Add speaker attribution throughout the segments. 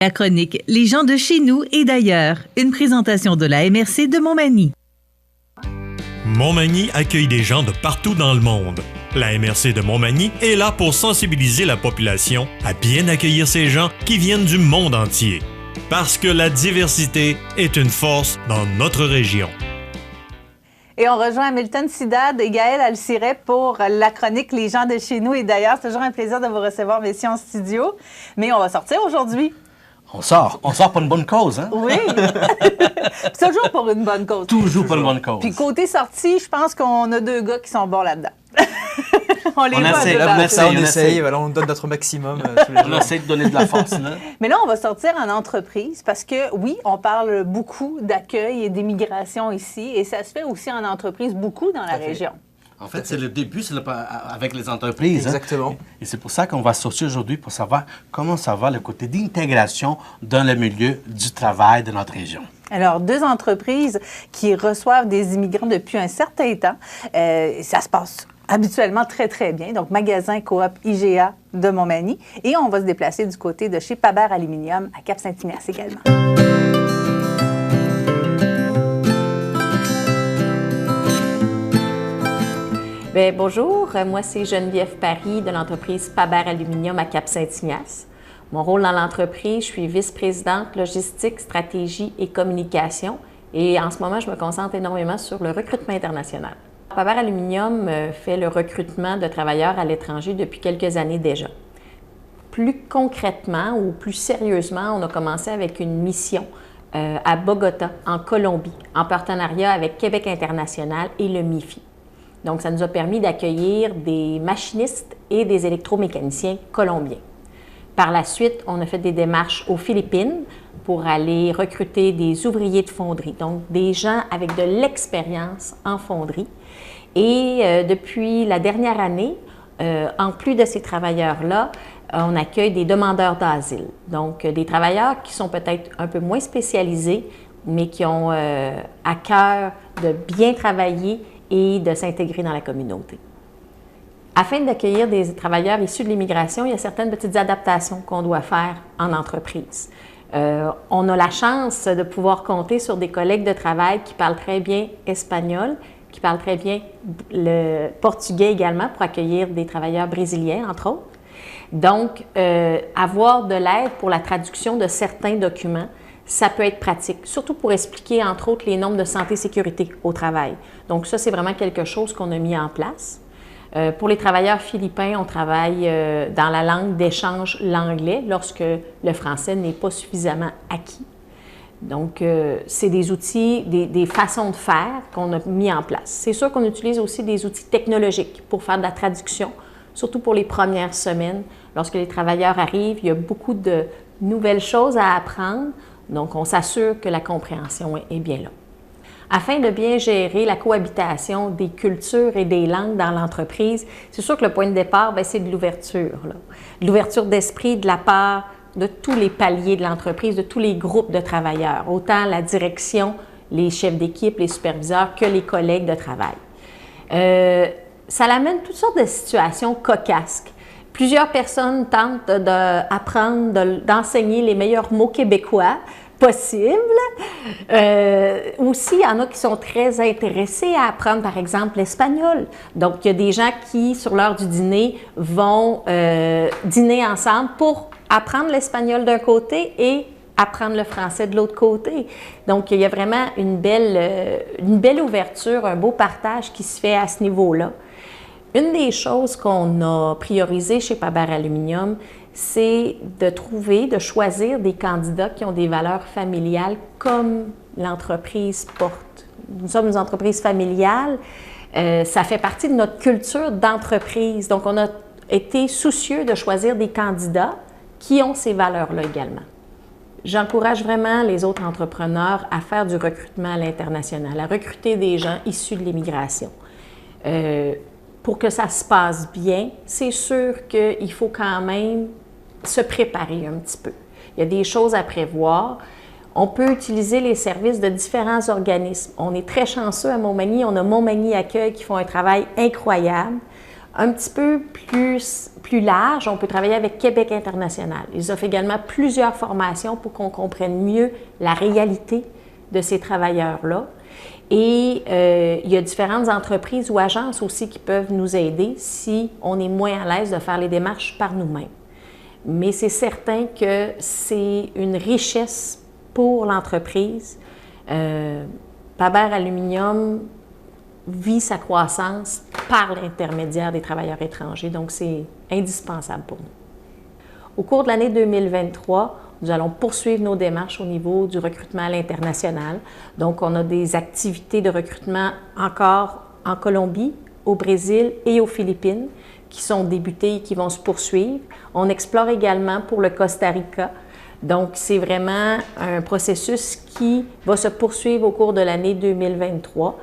Speaker 1: La chronique Les gens de chez nous et d'ailleurs, une présentation de la MRC de Montmagny.
Speaker 2: Montmagny accueille des gens de partout dans le monde. La MRC de Montmagny est là pour sensibiliser la population à bien accueillir ces gens qui viennent du monde entier. Parce que la diversité est une force dans notre région.
Speaker 3: Et on rejoint Hamilton Sidad et Gaël Alciret pour la chronique Les gens de chez nous. Et d'ailleurs, c'est toujours un plaisir de vous recevoir, messieurs, en studio. Mais on va sortir aujourd'hui.
Speaker 4: On sort pour une bonne cause, hein?
Speaker 3: Oui, toujours pour une bonne cause.
Speaker 4: Toujours pour une bonne cause.
Speaker 3: Puis côté sortie, je pense qu'on a deux gars qui sont bons là-dedans. On
Speaker 4: essaye.
Speaker 5: Voilà, on donne notre maximum tous les jours.
Speaker 4: On essaie de donner de la force, là.
Speaker 3: Mais là, on va sortir en entreprise parce que, oui, on parle beaucoup d'accueil et d'immigration ici et ça se fait aussi en entreprise beaucoup dans la région.
Speaker 4: En fait, c'est le début, avec les entreprises.
Speaker 5: Exactement.
Speaker 4: Hein? Et c'est pour ça qu'on va sortir aujourd'hui pour savoir comment ça va le côté d'intégration dans le milieu du travail de notre région.
Speaker 3: Alors, deux entreprises qui reçoivent des immigrants depuis un certain temps. Ça se passe habituellement très, très bien. Donc, magasin coop IGA de Montmagny. Et on va se déplacer du côté de chez Pabert Aluminium à Cap-Saint-Ignace également.
Speaker 6: Bien, bonjour, moi c'est Geneviève Paris de l'entreprise Pabert Aluminium à Cap-Saint-Ignace. Mon rôle dans l'entreprise, je suis vice-présidente logistique, stratégie et communication et en ce moment, je me concentre énormément sur le recrutement international. Pabert Aluminium fait le recrutement de travailleurs à l'étranger depuis quelques années déjà. Plus concrètement ou plus sérieusement, on a commencé avec une mission à Bogota, en Colombie, en partenariat avec Québec International et le MIFI. Donc, ça nous a permis d'accueillir des machinistes et des électromécaniciens colombiens. Par la suite, on a fait des démarches aux Philippines pour aller recruter des ouvriers de fonderie, donc des gens avec de l'expérience en fonderie. Et depuis la dernière année, en plus de ces travailleurs-là, on accueille des demandeurs d'asile, donc des travailleurs qui sont peut-être un peu moins spécialisés, mais qui ont à cœur de bien travailler et de s'intégrer dans la communauté. Afin d'accueillir des travailleurs issus de l'immigration, il y a certaines petites adaptations qu'on doit faire en entreprise. On a la chance de pouvoir compter sur des collègues de travail qui parlent très bien espagnol, qui parlent très bien le portugais également pour accueillir des travailleurs brésiliens, entre autres. Donc, avoir de l'aide pour la traduction de certains documents, ça peut être pratique, surtout pour expliquer, entre autres, les normes de santé et sécurité au travail. Donc ça, c'est vraiment quelque chose qu'on a mis en place. Pour les travailleurs philippins, on travaille dans la langue d'échange l'anglais lorsque le français n'est pas suffisamment acquis. Donc, c'est des outils, des façons de faire qu'on a mis en place. C'est sûr qu'on utilise aussi des outils technologiques pour faire de la traduction, surtout pour les premières semaines. Lorsque les travailleurs arrivent, il y a beaucoup de nouvelles choses à apprendre. Donc, on s'assure que la compréhension est bien là. Afin de bien gérer la cohabitation des cultures et des langues dans l'entreprise, c'est sûr que le point de départ, c'est de l'ouverture. L'ouverture d'esprit de la part de tous les paliers de l'entreprise, de tous les groupes de travailleurs, autant la direction, les chefs d'équipe, les superviseurs, que les collègues de travail. Ça amène toutes sortes de situations cocasses. Plusieurs personnes tentent d'apprendre, d'enseigner les meilleurs mots québécois possibles. Aussi, il y en a qui sont très intéressés à apprendre, par exemple, l'espagnol. Donc, il y a des gens qui, sur l'heure du dîner, vont dîner ensemble pour apprendre l'espagnol d'un côté et apprendre le français de l'autre côté. Donc, il y a vraiment une belle ouverture, un beau partage qui se fait à ce niveau-là. Une des choses qu'on a priorisées chez Pabert Aluminium, c'est de choisir des candidats qui ont des valeurs familiales comme l'entreprise porte. Nous sommes une entreprise familiale, ça fait partie de notre culture d'entreprise. Donc, on a été soucieux de choisir des candidats qui ont ces valeurs-là également. J'encourage vraiment les autres entrepreneurs à faire du recrutement à l'international, à recruter des gens issus de l'immigration. Pour que ça se passe bien, c'est sûr qu'il faut quand même se préparer un petit peu. Il y a des choses à prévoir. On peut utiliser les services de différents organismes. On est très chanceux à Montmagny. On a Montmagny Accueil qui font un travail incroyable. un petit peu plus large, on peut travailler avec Québec International. Ils offrent également plusieurs formations pour qu'on comprenne mieux la réalité de ces travailleurs-là. Et il y a différentes entreprises ou agences aussi qui peuvent nous aider si on est moins à l'aise de faire les démarches par nous-mêmes. Mais c'est certain que c'est une richesse pour l'entreprise. Paber Aluminium vit sa croissance par l'intermédiaire des travailleurs étrangers, donc c'est indispensable pour nous. Au cours de l'année 2023, nous allons poursuivre nos démarches au niveau du recrutement à l'international. Donc, on a des activités de recrutement encore en Colombie, au Brésil et aux Philippines qui sont débutées et qui vont se poursuivre. On explore également pour le Costa Rica. Donc, c'est vraiment un processus qui va se poursuivre au cours de l'année 2023.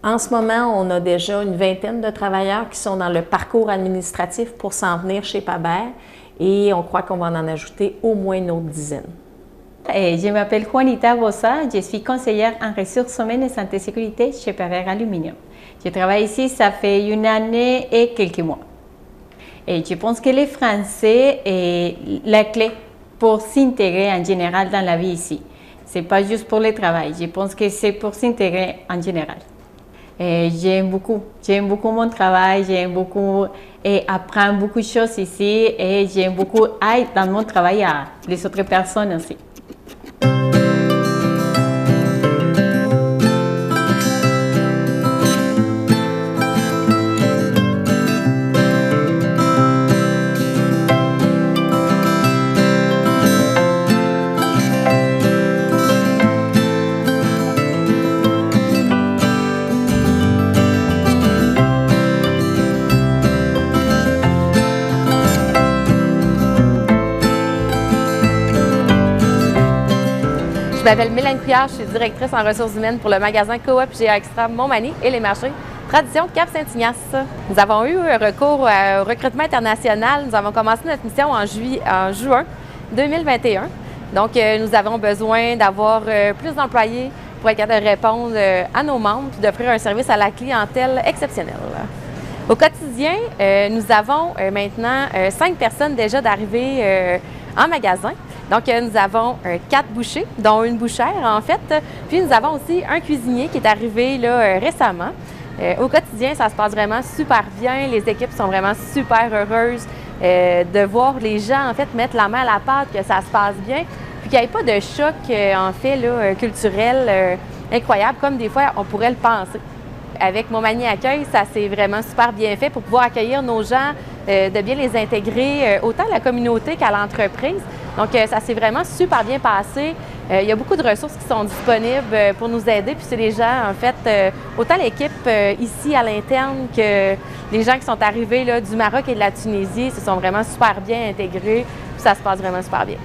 Speaker 6: En ce moment, on a déjà une vingtaine de travailleurs qui sont dans le parcours administratif pour s'en venir chez Paber et on croit qu'on va en ajouter au moins une autre dizaine.
Speaker 7: Je m'appelle Juanita Bosa, je suis conseillère en ressources humaines et santé et sécurité chez Paber Aluminium. Je travaille ici, ça fait une année et quelques mois. Et je pense que le français est la clé pour s'intégrer en général dans la vie ici. Ce n'est pas juste pour le travail, je pense que c'est pour s'intégrer en général. J'aime beaucoup mon travail, j'aime beaucoup apprendre beaucoup de choses ici et j'aime beaucoup aider dans mon travail à les autres personnes aussi.
Speaker 8: Je m'appelle Mélanie Couillard, je suis directrice en ressources humaines pour le magasin Coop IGA Extra Montmagny et les marchés Tradition de Cap-Saint-Ignace. Nous avons eu recours au recrutement international. Nous avons commencé notre mission en juin 2021. Donc, nous avons besoin d'avoir plus d'employés pour être capable de répondre à nos membres et d'offrir un service à la clientèle exceptionnel. Au quotidien, nous avons maintenant 5 personnes déjà d'arrivée en magasin. Donc, nous avons 4 bouchers, dont une bouchère, en fait. Puis, nous avons aussi un cuisinier qui est arrivé là, récemment. Au quotidien, ça se passe vraiment super bien. Les équipes sont vraiment super heureuses de voir les gens, en fait, mettre la main à la pâte, que ça se passe bien. Puis, qu'il n'y ait pas de choc, en fait, là, culturel incroyable, comme des fois, on pourrait le penser. Avec Montmagny Accueil, ça s'est vraiment super bien fait pour pouvoir accueillir nos gens, de bien les intégrer, autant à la communauté qu'à l'entreprise. Donc, ça s'est vraiment super bien passé. Il y a beaucoup de ressources qui sont disponibles pour nous aider. Puis c'est les gens, en fait, autant l'équipe ici à l'interne que les gens qui sont arrivés là, du Maroc et de la Tunisie se sont vraiment super bien intégrés. Puis ça se passe vraiment super bien.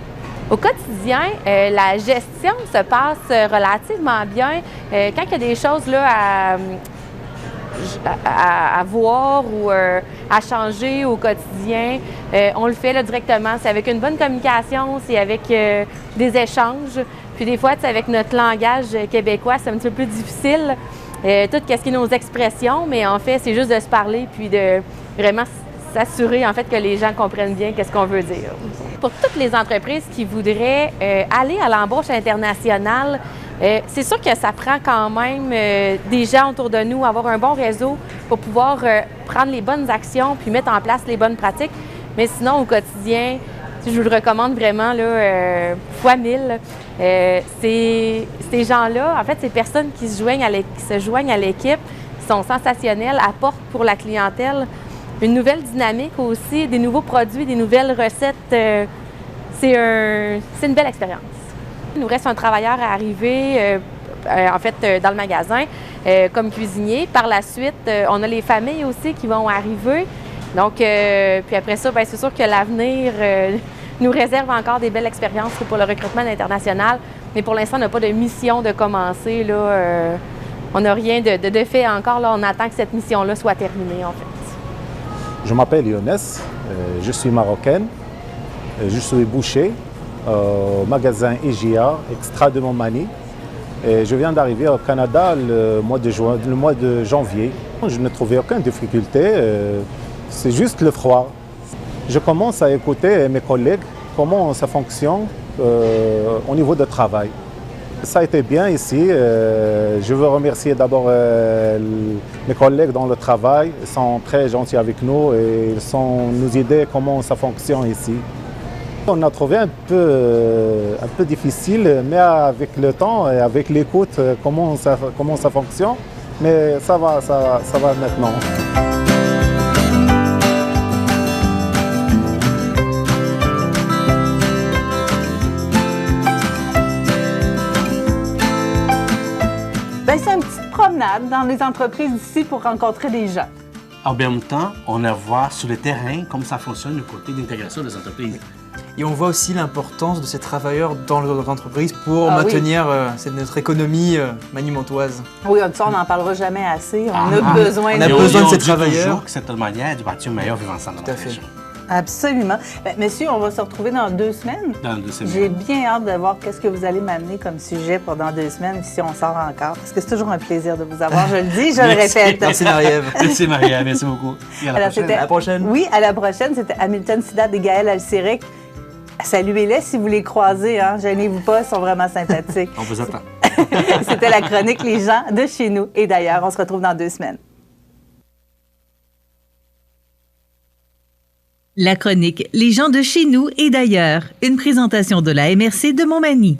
Speaker 8: Au quotidien, la gestion se passe relativement bien. Quand il y a des choses là, à voir ou à changer au quotidien, on le fait là, directement. C'est avec une bonne communication, c'est avec des échanges. Puis des fois, avec notre langage québécois, c'est un petit peu plus difficile. Tout ce qui est nos expressions, mais en fait, c'est juste de se parler puis de vraiment s'assurer en fait que les gens comprennent bien qu'est-ce qu'on veut dire. Pour toutes les entreprises qui voudraient aller à l'embauche internationale, c'est sûr que ça prend quand même des gens autour de nous, avoir un bon réseau pour pouvoir prendre les bonnes actions puis mettre en place les bonnes pratiques. Mais sinon, au quotidien, je vous le recommande vraiment là, fois 1000. Ces gens-là, en fait, ces personnes qui se joignent à l'équipe, sont sensationnelles, apportent pour la clientèle une nouvelle dynamique aussi, des nouveaux produits, des nouvelles recettes. C'est une belle expérience. Il nous reste un travailleur à arriver, en fait, dans le magasin comme cuisinier. Par la suite, on a les familles aussi qui vont arriver. Donc, puis après ça, bien, c'est sûr que l'avenir nous réserve encore des belles expériences pour le recrutement international. Mais pour l'instant, on n'a pas de mission de commencer. Là, on n'a rien de fait encore. Là, on attend que cette mission-là soit terminée, en fait.
Speaker 9: Je m'appelle Younes, je suis marocaine, je suis boucher au magasin IGA Extra de Montmagny. Je viens d'arriver au Canada le mois de janvier Je ne trouvais aucune difficulté, c'est juste le froid. Je commence à écouter mes collègues, comment ça fonctionne au niveau du travail. Ça a été bien ici. Je veux remercier d'abord mes collègues dans le travail. Ils sont très gentils avec nous et ils sont nous aider comment ça fonctionne ici. On a trouvé un peu difficile, mais avec le temps et avec l'écoute, comment ça fonctionne. Mais ça va maintenant.
Speaker 3: Ben, c'est une petite promenade dans les entreprises d'ici pour rencontrer des gens.
Speaker 4: En même temps, on va voir sur le terrain comment ça fonctionne le côté d'intégration des entreprises.
Speaker 5: Et on voit aussi l'importance de ces travailleurs dans leur entreprise pour maintenir notre économie manimontoise.
Speaker 3: Oui, ça, on n'en parlera jamais assez. On a besoin
Speaker 5: de ces travailleurs.
Speaker 4: Toujours que cette manière de bâtir un meilleur vivre ensemble dans la région.
Speaker 3: Absolument. Ben, messieurs, on va se retrouver dans 2 semaines.
Speaker 4: Dans 2 semaines.
Speaker 3: J'ai bien hâte de voir qu'est-ce que vous allez m'amener comme sujet pendant 2 semaines, si on sort encore. Parce que c'est toujours un plaisir de vous avoir, je le dis, je le répète.
Speaker 5: Merci Marie-Ève.
Speaker 4: Merci Marie-Ève, merci beaucoup. Et à
Speaker 5: la prochaine.
Speaker 3: Oui, à la prochaine. C'était Hamilton Sidat et Gaël Alcirec. Saluez-les si vous les croisez, hein. Gênez-vous pas, ils sont vraiment sympathiques.
Speaker 4: On vous attend.
Speaker 3: C'était la chronique Les gens de chez nous et d'ailleurs. On se retrouve dans 2 semaines.
Speaker 1: La chronique Les gens de chez nous et d'ailleurs, une présentation de la MRC de Montmagny.